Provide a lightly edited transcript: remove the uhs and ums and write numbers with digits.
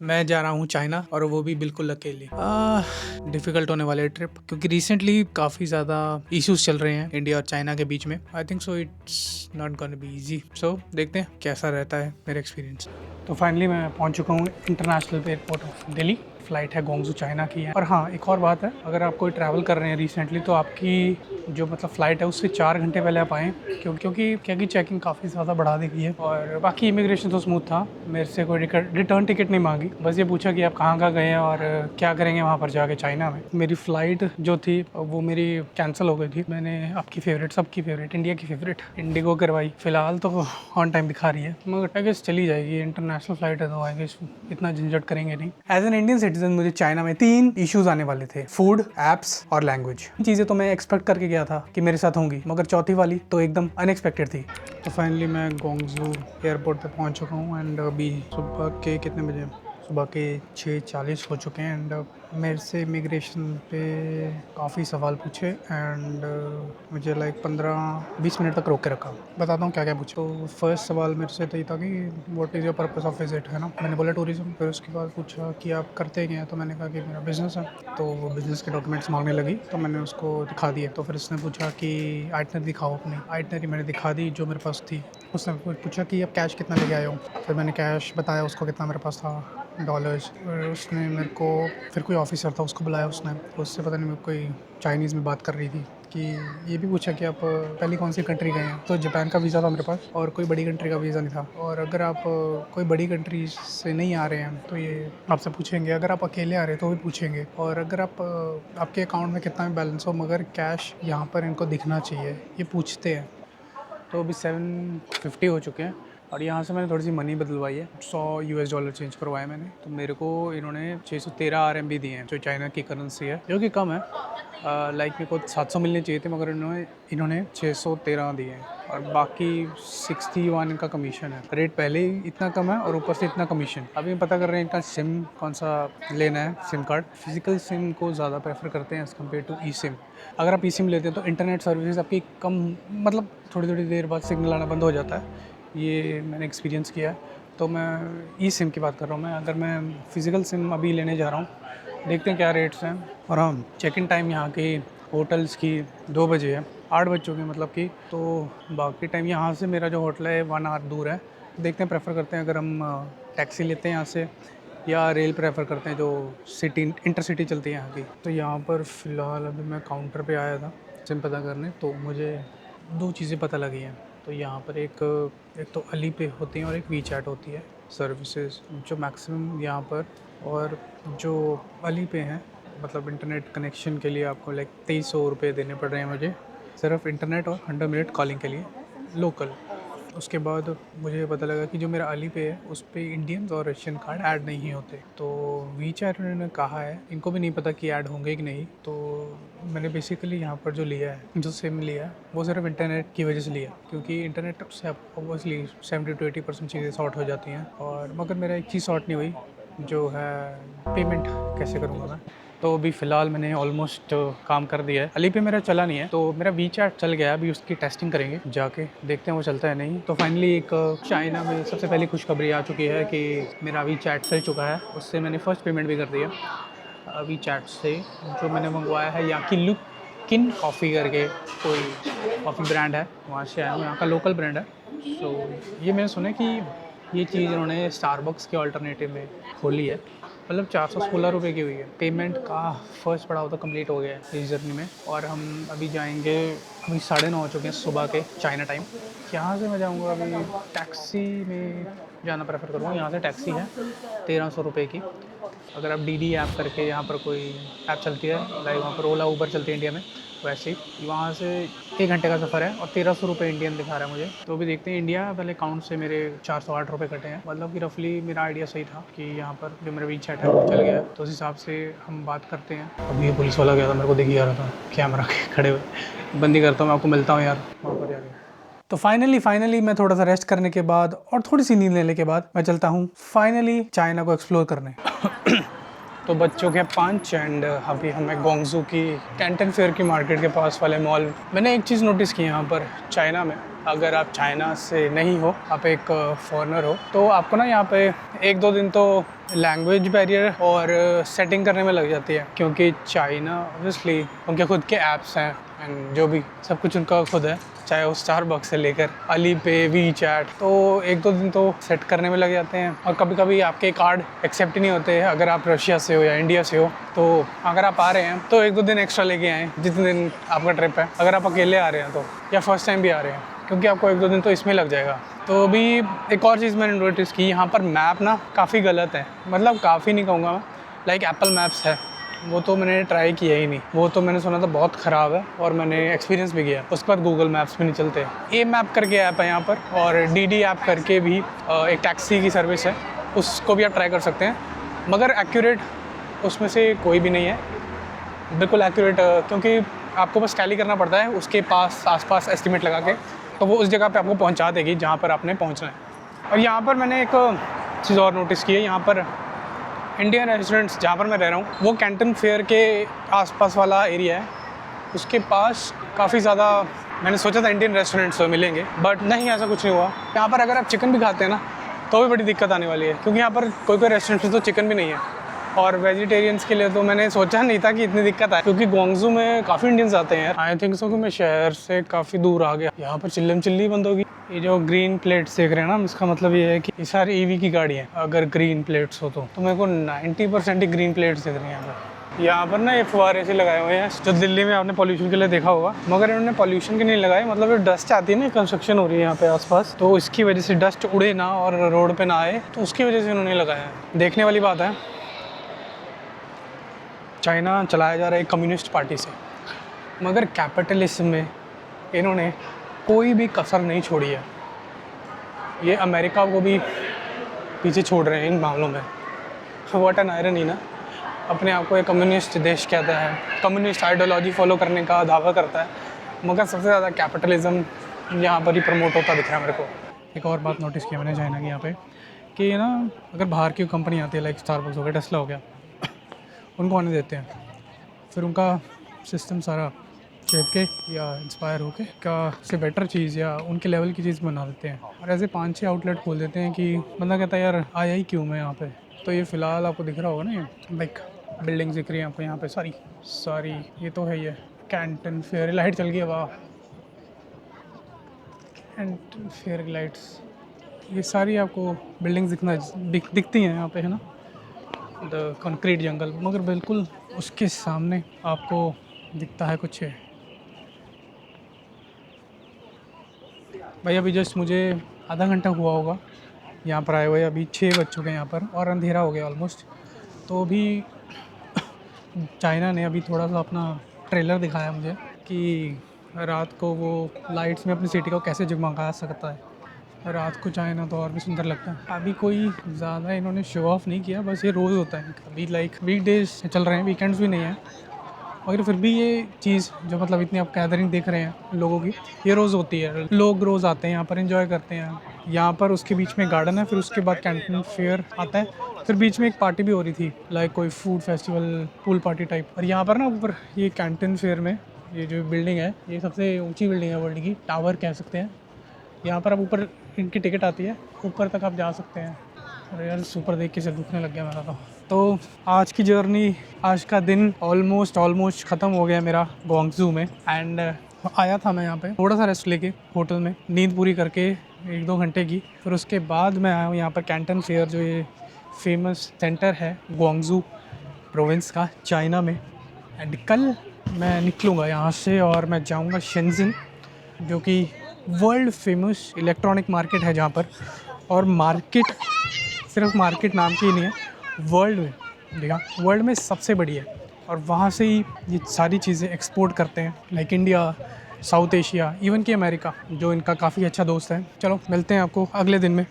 मैं जा रहा हूँ चाइना और वो भी बिल्कुल अकेले। डिफ़िकल्ट होने वाले ट्रिप क्योंकि रिसेंटली काफ़ी ज़्यादा इश्यूज चल रहे हैं इंडिया और चाइना के बीच में। I think so it's not gonna be easy. So देखते हैं कैसा रहता है मेरा एक्सपीरियंस। तो फाइनली मैं पहुंच चुका हूँ international airport of Delhi. Flight है गोंगजू चाइना की है। और हाँ, एक और बात है, अगर आप कोई ट्रैवल कर रहे हैं रिसेंटली तो आपकी जो फ़्लाइट है उससे 4 घंटे पहले आप आएँ क्योंकि क्या कि चेकिंग काफ़ी ज़्यादा बढ़ा दी है। और बाकी इमिग्रेशन तो स्मूथ था, मेरे से कोई रिटर्न टिकट नहीं मांगी, बस ये पूछा कि आप कहाँ गए हैं और क्या करेंगे वहाँ पर जाके चाइना में। मेरी फ़्लाइट जो थी वो मेरी कैंसिल हो गई थी। मैंने आपकी फेवरेट, सबकी फेवरेट, इंडिया की फेवरेट इंडिगो करवाई। फ़िलहाल तो ऑन टाइम दिखा रही है, मगर आई गेस चली जाएगी। इंटरनेशनल फ़्लाइट है तो आई गेस इतना झंझट करेंगे नहीं। एज एन इंडियन सिटीजन मुझे चाइना में 3 इश्यूज आने वाले थे: फूड, एप्स और लैंग्वेज। चीज़ें तो मैं एक्सपेक्ट करके गया था कि मेरे साथ होंगी, मगर चौथी वाली तो एकदम अनएक्सपेक्टेड थी। तो फाइनली मैं गोंगजू एयरपोर्ट पे पहुंच चुका हूँ एंड अभी सुबह के कितने बजे? सुबह के 6:40 हो चुके हैं एंड मेरे से इमिग्रेशन पे काफ़ी सवाल पूछे एंड मुझे लाइक 15-20 मिनट तक रोक के रखा। बताता हूँ क्या क्या पूछा। तो फर्स्ट सवाल मेरे से तो ये था कि what is your purpose of visit, है ना। मैंने बोला टूरिज्म। फिर उसके बाद पूछा कि आप करते क्या हैं, तो मैंने कहा कि मेरा बिज़नेस है। तो वो बिज़नेस के डॉक्यूमेंट्स मांगने लगी तो मैंने उसको दिखा दिए। तो फिर उसने पूछा कि आइटनरी दिखाओ अपनी। आइटनरी मैंने दिखा दी जो मेरे पास थी। उसने पूछा कि आप कैश कितना लेके आए हो। फिर मैंने कैश बताया उसको कितना मेरे पास था, डॉलर्स। और उसने मेरे को, फिर कोई ऑफिसर था उसको बुलाया उसने, उससे पता नहीं मेरे कोई चाइनीज़ में बात कर रही थी कि ये भी पूछा कि आप पहले कौन सी कंट्री गए हैं। तो जापान का वीज़ा था मेरे पास और कोई बड़ी कंट्री का वीज़ा नहीं था। और अगर आप कोई बड़ी कंट्री से नहीं आ रहे हैं तो ये आपसे पूछेंगे। अगर आप अकेले आ रहे हैं तो भी पूछेंगे। और अगर आप आपके अकाउंट में कितना बैलेंस हो मगर कैश यहाँ पर इनको दिखना चाहिए, ये पूछते हैं। तो अभी 750 हो चुके हैं और यहाँ से मैंने थोड़ी सी मनी बदलवाई है। $100 चेंज करवाया मैंने। तो मेरे को इन्होंने 613 RMB दिए हैं, जो चाइना की करेंसी है, जो कि कम है। लाइक मेरे को 700 मिलने चाहिए थे मगर इन्होंने 613 दिए हैं। और बाकी 61 इनका कमीशन है। रेट पहले ही इतना कम है और ऊपर से इतना कमीशन। अभी हम पता कर रहे हैं इनका सिम कौन सा लेना है। सिम कार्ड फिजिकल सिम को ज़्यादा प्रेफर करते हैं as compare to e SIM. अगर आप ई सिम लेते हैं तो इंटरनेट सर्विसेज आपकी कम, मतलब थोड़ी देर बाद सिग्नल आना बंद हो जाता है। ये मैंने एक्सपीरियंस किया है। तो मैं ई सिम की बात कर रहा हूँ। मैं अगर मैं फ़िज़िकल सिम अभी लेने जा रहा हूँ, देखते हैं क्या रेट्स हैं। और हाँ, चेक इन टाइम यहाँ की होटल्स की 2 बजे है, 8 बज चुके हैं मतलब कि। तो बाकी टाइम यहाँ से मेरा जो होटल है 1 आवर दूर है। देखते हैं, प्रेफर करते हैं अगर हम टैक्सी लेते हैं यहाँ से या रेल प्रेफर करते हैं जो सिटी इंटरसिटी चलती है यहाँ की। तो यहाँ पर फ़िलहाल अभी मैं काउंटर पे आया था सिम पता करने, तो मुझे 2 चीज़ें पता लगी हैं। तो यहाँ पर एक तो अली पे होती हैं और एक वी चैट होती है सर्विसेज, जो मैक्सिमम यहाँ पर। और जो अली पे हैं, मतलब इंटरनेट कनेक्शन के लिए आपको लाइक 2300 रुपये देने पड़ रहे हैं मुझे, सिर्फ इंटरनेट और 100 मिनट कॉलिंग के लिए लोकल। उसके बाद मुझे पता लगा कि जो मेरा अली पे है उस पर इंडियंस और रशियन कार्ड ऐड नहीं होते। तो वी चैट ने कहा है, इनको भी नहीं पता कि ऐड होंगे कि नहीं। तो मैंने बेसिकली यहाँ पर जो लिया है, जो सिम लिया है, वो सिर्फ इंटरनेट की वजह से लिया, क्योंकि इंटरनेट से ऑब्वियसली 70-80% चीज़ें सॉर्ट हो जाती हैं। और मगर मेरा एक चीज़ सॉर्ट नहीं हुई, जो है पेमेंट कैसे करूँगा मैं। तो अभी फ़िलहाल मैंने ऑलमोस्ट काम कर दिया है। अली पे मेरा चला नहीं है, तो मेरा वी चैट चल गया। अभी उसकी टेस्टिंग करेंगे जाके, देखते हैं वो चलता है नहीं। तो फाइनली एक चाइना में सबसे पहली खुशखबरी आ चुकी है कि मेरा वी चैट चल चुका है। उससे मैंने फ़र्स्ट पेमेंट भी कर दिया। वी चैट से जो मैंने मंगवाया है, यहाँ की लुकिन कॉफ़ी करके कोई कॉफ़ी ब्रांड है, वहाँ से आया हूँ। यहाँ का लोकल ब्रांड है। तो ये मैंने सुना कि ये चीज़ इन्होंने स्टारबक्स के अल्टरनेटिव में खोली है। मतलब 416 रुपये की हुई है। पेमेंट का फर्स्ट पड़ाव तो कंप्लीट हो गया है इस जर्नी में। और हम अभी जाएंगे, अभी 9:30 हो चुके हैं सुबह के चाइना टाइम। यहाँ से मैं जाऊँगा अभी टैक्सी में जाना प्रेफर करूँगा। यहाँ से टैक्सी है 1300 रुपये की। अगर आप DD ऐप करके, यहाँ पर कोई ऐप चलती है लाइक वहाँ पर ओला ऊबर चलती है इंडिया में, वैसे ही वहाँ से 1 घंटे का सफ़र है और 1300 रुपये इंडियन दिखा रहा है मुझे। तो अभी देखते हैं। इंडिया वाले अकाउंट से मेरे 408 रुपये कटे हैं, मतलब कि रफली मेरा आइडिया सही था कि यहाँ पर जो मेरा वी चैट है वो चल गया है। तो उस हिसाब से हम बात करते हैं। अभी ये पुलिस वाला गया था, मेरे को दिख ही आ रहा था कैमरा के खड़े हुए। बंदी करता हूँ, मैं आपको मिलता हूँ यार वहाँ पर जाके। तो फाइनली मैं थोड़ा सा रेस्ट करने के बाद और थोड़ी सी नींद लेने के बाद मैं चलता हूँ फाइनली चाइना को एक्सप्लोर करने। तो बच्चों के 5 एंड अभी हमें गोंगजू की कैंटन फेयर की मार्केट के पास वाले मॉल। मैंने एक चीज़ नोटिस की यहाँ पर चाइना में, अगर आप चाइना से नहीं हो, आप एक फॉरेनर हो, तो आपको ना यहाँ पे 1-2 दिन तो लैंग्वेज बैरियर और सेटिंग करने में लग जाती है, क्योंकि चाइना ऑब्वियसली उनके खुद के ऐप्स हैं एंड जो भी सब कुछ उनका खुद है, चाहे वो स्टारबक्स से लेकर अली पे, वी चैट, तो 1-2 दिन तो सेट करने में लग जाते हैं। और कभी कभी आपके कार्ड एक्सेप्ट ही नहीं होते अगर आप रशिया से हो या इंडिया से हो। तो अगर आप आ रहे हैं तो 1-2 दिन एक्स्ट्रा लेके आएँ जितने दिन आपका ट्रिप है। अगर आप अकेले आ रहे हैं तो, या फर्स्ट टाइम भी आ रहे हैं, क्योंकि आपको 1-2 दिन तो इसमें लग जाएगा। तो अभी एक और चीज़ मैंने नोटिस की, यहाँ पर मैप ना काफ़ी गलत है, मतलब काफ़ी नहीं कहूँगा मैं, लाइक एप्पल मैप्स है, वो तो मैंने ट्राई किया ही नहीं, वो तो मैंने सुना था बहुत ख़राब है और मैंने एक्सपीरियंस भी किया। उसके बाद गूगल मैप्स भी नहीं चलते। ए मैप करके ऐप है यहाँ पर, और डी ऐप करके भी एक टैक्सी की सर्विस है, उसको भी आप ट्राई कर सकते हैं, मगर एक्यूरेट उसमें से कोई भी नहीं है बिल्कुल एक्यूरेट, क्योंकि आपको बस टैली करना पड़ता है उसके पास आसपास एस्टिमेट लगा के, तो वो उस जगह पे आपको पहुंचा देगी जहाँ पर आपने पहुंचना है। और यहाँ पर मैंने एक चीज़ और नोटिस की है, यहाँ पर इंडियन रेस्टोरेंट्स जहाँ पर मैं रह रहा हूँ वो कैंटन फेयर के आसपास वाला एरिया है, उसके पास काफ़ी ज़्यादा मैंने सोचा था इंडियन रेस्टोरेंट्स मिलेंगे, बट नहीं, ऐसा कुछ नहीं हुआ। यहाँ पर अगर आप चिकन भी खाते हैं ना तो भी बड़ी दिक्कत आने वाली है, क्योंकि यहाँ पर कोई रेस्टोरेंट में तो चिकन भी नहीं है। और वेजिटेरियंस के लिए तो मैंने सोचा नहीं था कि इतनी दिक्कत है, क्योंकि ग्वांगजू में काफ़ी इंडियंस आते हैं। आई थिंक सो कि मैं शहर से काफ़ी दूर आ गया। यहाँ पर चिल्लम चिल्ली बंद होगी। ये जो ग्रीन प्लेट्स देख रहे हैं ना, इसका मतलब ये है कि ये सारी ईवी की गाड़ी है। अगर ग्रीन प्लेट्स हो तो मेरे को 90% ही ग्रीन प्लेट्स दिख रही हैं यहाँ पर ना। ये फुहारे से लगाए हुए हैं जो दिल्ली में आपने पॉल्यूशन के लिए देखा होगा, मगर इन्होंने पॉल्यूशन के नहीं लगाए, मतलब ये डस्ट आती है ना, कंस्ट्रक्शन हो रही है यहाँ पे आसपास, तो इसकी वजह से डस्ट उड़े ना और रोड पे ना आए, तो उसकी वजह से इन्होंने लगाया है। देखने वाली बात है। चाइना चलाया जा रहा है एक कम्युनिस्ट पार्टी से, मगर कैपिटलिज्म में इन्होंने कोई भी कसर नहीं छोड़ी है। ये अमेरिका को भी पीछे छोड़ रहे हैं इन मामलों में। व्हाट एन आयरनी ना, अपने आप को एक कम्युनिस्ट देश कहता है, कम्युनिस्ट आइडियोलॉजी फॉलो करने का दावा करता है, मगर सबसे ज़्यादा कैपिटलिज्म यहाँ पर ही प्रमोट होता दिख रहा है मेरे को। एक और बात नोटिस किया मैंने चाइना की यहाँ पे, कि ना अगर बाहर की कंपनी आती है, लाइक स्टारबक्स हो गया, टेस्ला हो गया, उनको आने देते हैं, फिर उनका सिस्टम सारा खेप के या इंस्पायर होके का से बेटर चीज़ या उनके लेवल की चीज़ बना देते हैं, और ऐसे 5-6 आउटलेट खोल देते हैं कि बंदा कहता है यार आया ही क्यों मैं यहाँ पे। तो ये फ़िलहाल आपको दिख रहा होगा ना, ये लाइक बिल्डिंग्स दिख रही है आपको यहाँ पे सारी ये तो है, ये कैंटन फेयर लाइट चल गई है, वाह, कैंटन फेयर लाइट्स, ये सारी आपको बिल्डिंग्स दिखती हैं यहाँ पे, है ना, द कंक्रीट जंगल, मगर बिल्कुल उसके सामने आपको दिखता है कुछ है। भाई अभी जस्ट मुझे आधा घंटा हुआ होगा यहाँ पर आए हुए, अभी 6 बज चुके हैं यहाँ पर और अंधेरा हो गया ऑलमोस्ट। तो अभी चाइना ने अभी थोड़ा सा अपना ट्रेलर दिखाया मुझे कि रात को वो लाइट्स में अपनी सिटी को कैसे जगमगा सकता है। रात को चाइना तो और भी सुंदर लगता है। अभी कोई ज़्यादा इन्होंने शो ऑफ नहीं किया, बस ये रोज़ होता है। अभी लाइक वीकडेज चल रहे हैं, वीकेंड्स भी नहीं है, मगर फिर भी ये चीज़ जो मतलब इतनी आप गैदरिंग देख रहे हैं लोगों की, ये रोज़ होती है। लोग रोज़ आते हैं यहाँ पर, एंजॉय करते हैं। यहाँ पर उसके बीच में गार्डन है, फिर उसके बाद कैंटीन फेयर आता है, फिर बीच में एक पार्टी भी हो रही थी, लाइक कोई food festival, pool party type. और यहाँ पर ना ऊपर ये कैंटीन फेयर में ये जो बिल्डिंग है, ये सबसे ऊँची बिल्डिंग है वर्ल्ड की, टावर कह सकते हैं। यहाँ पर अब ऊपर इनकी टिकट आती है, ऊपर तक आप जा सकते हैं। अरे यार सुपर देख के सिर दुखने लग गया मेरा तो आज की जर्नी, आज का दिन ऑलमोस्ट ख़त्म हो गया मेरा ग्वांगजू में। एंड आया था मैं यहाँ पे थोड़ा सा रेस्ट लेके होटल में, नींद पूरी करके 1-2 घंटे की, फिर उसके बाद मैं आया हूँ यहाँ पर कैंटन फेयर, जो ये फेमस सेंटर है ग्वांगजू प्रोविंस का, चाइना में। एंड कल मैं निकलूँगा यहाँ से और मैं जाऊँगा शेंजिन, जो कि वर्ल्ड फेमस इलेक्ट्रॉनिक मार्केट है जहाँ पर। और मार्केट सिर्फ मार्केट नाम की ही नहीं है, वर्ल्ड में सबसे बड़ी है। और वहाँ से ही ये सारी चीज़ें एक्सपोर्ट करते हैं, like India, south Asia, even कि अमेरिका, जो इनका काफ़ी अच्छा दोस्त है। चलो मिलते हैं आपको अगले दिन में।